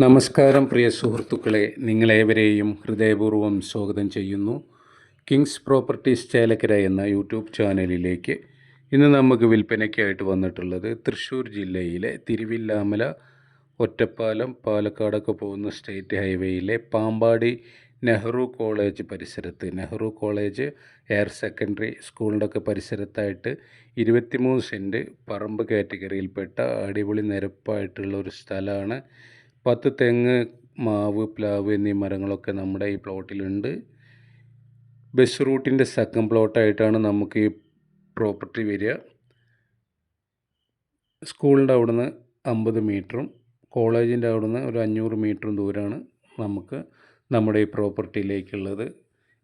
നമസ്കാരം പ്രിയ സുഹൃത്തുക്കളെ, നിങ്ങളേവരെയും ഹൃദയപൂർവ്വം സ്വാഗതം ചെയ്യുന്നു. കിങ്സ് പ്രോപ്പർട്ടീസ് ചേലക്കര എന്ന യൂട്യൂബ് ചാനലിലേക്ക്. ഇന്ന് നമുക്ക് വിൽപ്പനയ്ക്കായിട്ട് വന്നിട്ടുള്ളത് തൃശ്ശൂർ ജില്ലയിലെ തിരുവില്ലാമല, ഒറ്റപ്പാലം, പാലക്കാടൊക്കെ പോകുന്ന സ്റ്റേറ്റ് ഹൈവേയിലെ പാമ്പാടി നെഹ്റു കോളേജ് പരിസരത്ത്, നെഹ്റു കോളേജ് ഹയർ സെക്കൻഡറി സ്കൂളിൻ്റെ ഒക്കെ പരിസരത്തായിട്ട് 23 സെൻറ്റ് പറമ്പ് കാറ്റഗറിയിൽപ്പെട്ട അടിപൊളി നിരപ്പായിട്ടുള്ള ഒരു സ്ഥലമാണ്. 10 തെങ്ങ്, മാവ്, പ്ലാവ് എന്നീ മരങ്ങളൊക്കെ നമ്മുടെ ഈ പ്ലോട്ടിലുണ്ട്. ബസ് റൂട്ടിൻ്റെ സെക്കൻഡ് പ്ലോട്ടായിട്ടാണ് നമുക്ക് ഈ പ്രോപ്പർട്ടി വരിക. സ്കൂളിൻ്റെ അവിടുന്ന് 50 മീറ്ററും കോളേജിൻ്റെ അവിടുന്ന് ഒരു 500 മീറ്ററും ദൂരമാണ് നമുക്ക് നമ്മുടെ ഈ പ്രോപ്പർട്ടിയിലേക്കുള്ളത്.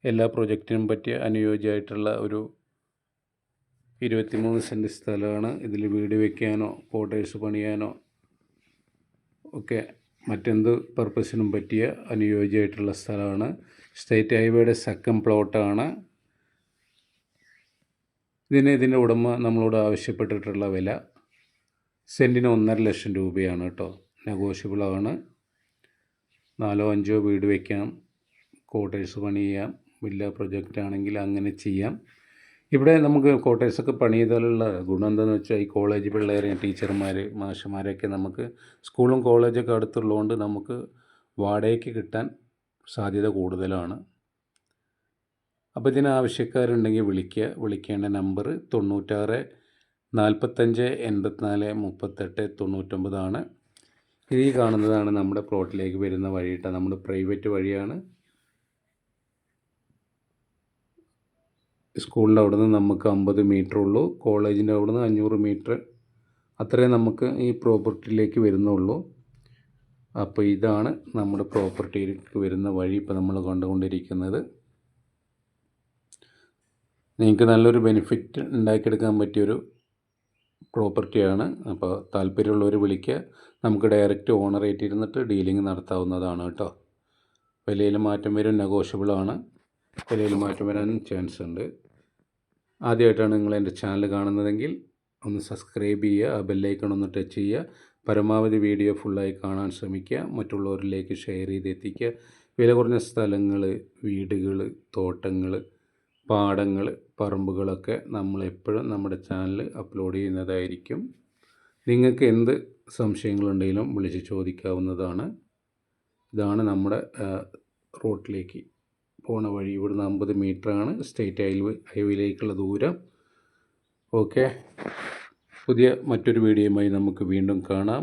എല്ലാ പ്രൊജക്റ്റിനും പറ്റിയ അനുയോജ്യമായിട്ടുള്ള ഒരു 23 സെൻറ്റ് സ്ഥലമാണ്. ഇതിൽ വീട് വയ്ക്കാനോ ക്വാർട്ടേഴ്സ് പണിയാനോ ഒക്കെ മറ്റെന്ത് പർപ്പസിനും പറ്റിയ അനുയോജ്യമായിട്ടുള്ള സ്ഥലമാണ്. സ്റ്റേറ്റ് ഹൈവേയുടെ സെക്കൻഡ് പ്ലോട്ടാണ്. ഇതിൻ്റെ ഉടമ നമ്മളോട് ആവശ്യപ്പെട്ടിട്ടുള്ള വില സെൻറ്റിന് 1.5 ലക്ഷം രൂപയാണ് കേട്ടോ. നെഗോഷ്യബിളാണ്. 4-5 വീട് വയ്ക്കാം, ക്വാർട്ടേഴ്സ് പണി ചെയ്യാം, വില്ല പ്രൊജക്റ്റ് ആണെങ്കിൽ അങ്ങനെ ചെയ്യാം. ഇവിടെ നമുക്ക് ക്വാർട്ടേഴ്സൊക്കെ പണി ചെയ്താലുള്ള ഗുണം എന്താണെന്ന് വെച്ചാൽ, ഈ കോളേജ് പിള്ളേരെ, ടീച്ചർമാർ, മാഷന്മാരെയൊക്കെ നമുക്ക് സ്കൂളും കോളേജൊക്കെ അടുത്തുള്ളതുകൊണ്ട് നമുക്ക് വാടകയ്ക്ക് കിട്ടാൻ സാധ്യത കൂടുതലാണ്. അപ്പോൾ ഇതിന് ആവശ്യക്കാരുണ്ടെങ്കിൽ വിളിക്കേണ്ട നമ്പർ 96 45 84 38 99 ആണ്. ഈ കാണുന്നതാണ് നമ്മുടെ പ്ലോട്ടിലേക്ക് വരുന്ന വഴി കേട്ടോ. നമ്മുടെ പ്രൈവറ്റ് വഴിയാണ്. സ്കൂളിൻ്റെ അവിടെ നിന്ന് നമുക്ക് 50 മീറ്റർ ഉള്ളൂ, കോളേജിൻ്റെ അവിടെ നിന്ന് 500 മീറ്റർ, അത്രേ നമുക്ക് ഈ പ്രോപ്പർട്ടിയിലേക്ക് വരുന്നുള്ളൂ. അപ്പോൾ ഇതാണ് നമ്മുടെ പ്രോപ്പർട്ടിയിലേക്ക് വരുന്ന വഴി ഇപ്പോൾ നമ്മൾ കണ്ടുകൊണ്ടിരിക്കുന്നത്. നിങ്ങൾക്ക് നല്ലൊരു ബെനിഫിറ്റ് ഉണ്ടാക്കിയെടുക്കാൻ പറ്റിയൊരു പ്രോപ്പർട്ടിയാണ്. അപ്പോൾ താല്പര്യമുള്ളവർ വിളിക്കുക. നമുക്ക് ഡയറക്റ്റ് ഓണറേറ്റ് ഇരുന്നിട്ട് ഡീലിംഗ് നടത്താവുന്നതാണ് കേട്ടോ. വിലയിൽ മാറ്റം വരും, നെഗോഷ്യബിളാണ്. വിലയിൽ മാറ്റം വരാനും ചാൻസ് ഉണ്ട്. ആദ്യമായിട്ടാണ് നിങ്ങൾ എൻ്റെ ചാനൽ കാണുന്നതെങ്കിൽ ഒന്ന് സബ്സ്ക്രൈബ് ചെയ്യുക, ആ ബെല്ലൈക്കൺ ഒന്ന് ടച്ച് ചെയ്യുക. പരമാവധി വീഡിയോ ഫുള്ളായി കാണാൻ ശ്രമിക്കുക, മറ്റുള്ളവരിലേക്ക് ഷെയർ ചെയ്ത് എത്തിക്കുക. വില കുറഞ്ഞ സ്ഥലങ്ങൾ, വീടുകൾ, തോട്ടങ്ങൾ, പാടങ്ങൾ, പറമ്പുകളൊക്കെ നമ്മളെപ്പോഴും നമ്മുടെ ചാനൽ അപ്ലോഡ് ചെയ്യുന്നതായിരിക്കും. നിങ്ങൾക്ക് എന്ത് സംശയങ്ങളുണ്ടെങ്കിലും വിളിച്ച് ചോദിക്കാവുന്നതാണ്. ഇതാണ് നമ്മുടെ റോട്ടിലേക്ക് പോണ വഴി. ഇവിടുന്ന് 50 മീറ്ററാണ് സ്റ്റേറ്റ് ഹൈവേയിലേക്കുള്ള ദൂരം. ഓക്കെ, മറ്റൊരു വീഡിയോയുമായി നമുക്ക് വീണ്ടും കാണാം.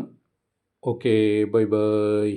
Okay, bye bye.